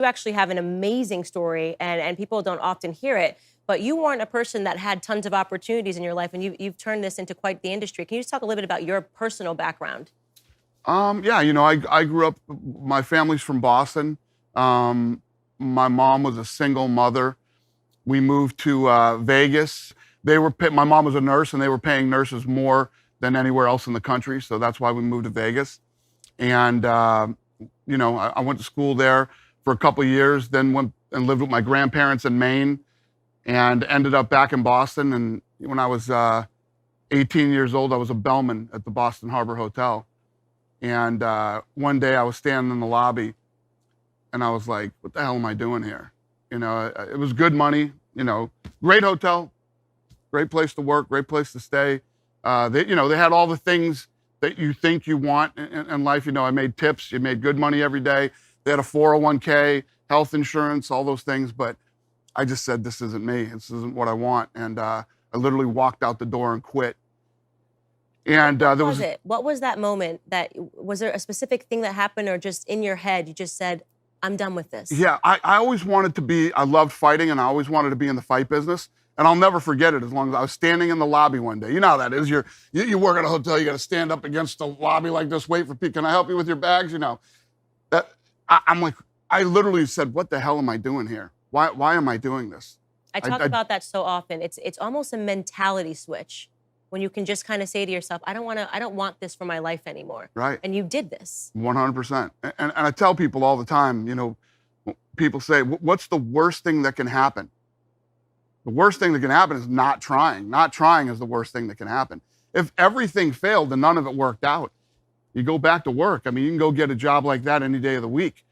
You actually have an amazing story, and people don't often hear it, but you weren't a person that had tons of opportunities in your life, and you've turned this into quite the industry. Can you just talk a little bit about your personal background? Yeah, I grew up, my family's from Boston. My mom was a single mother. We moved to Vegas. My mom was a nurse, and they were paying nurses more than anywhere else in the country, so that's why we moved to Vegas. And, I went to school there for a couple of years, then went and lived with my grandparents in Maine, and ended up back in Boston. And when I was 18 years old, I was a bellman at the Boston Harbor Hotel. And one day I was standing in the lobby, and I was like, what the hell am I doing here? It was good money, great hotel, great place to work, great place to stay. They had all the things that you think you want in life. I made tips, you made good money every day. They had a 401k, health insurance, all those things. But I just said, this isn't me. This isn't what I want. And I literally walked out the door and quit. And What was that moment? Was there a specific thing that happened, or just in your head, you just said, I'm done with this? Yeah, I always wanted to be, I loved fighting, and I always wanted to be in the fight business. And I'll never forget it as long as I was standing in the lobby one day. You know how that is. You work at a hotel, you got to stand up against the lobby like this, wait for people. Can I help you with your bags? I'm like, I literally said, what the hell am I doing here? Why am I doing this? I talk about that so often. It's almost a mentality switch when you can just kind of say to yourself, I don't want this for my life anymore. Right. And you did this. 100%. And I tell people all the time, people say, what's the worst thing that can happen? The worst thing that can happen is not trying. Not trying is the worst thing that can happen. If everything failed and none of it worked out, you go back to work. I mean, you can go get a job like that any day of the week.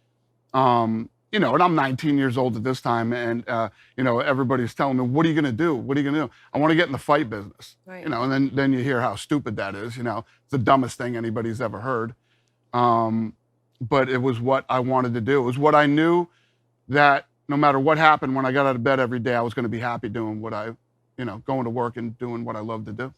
And I'm 19 years old at this time, and everybody's telling me, what are you going to do? What are you going to do? I want to get in the fight business. Right. And then you hear how stupid that is. It's the dumbest thing anybody's ever heard. But it was what I wanted to do. It was what I knew, that no matter what happened, when I got out of bed every day, I was going to be happy doing what going to work and doing what I love to do.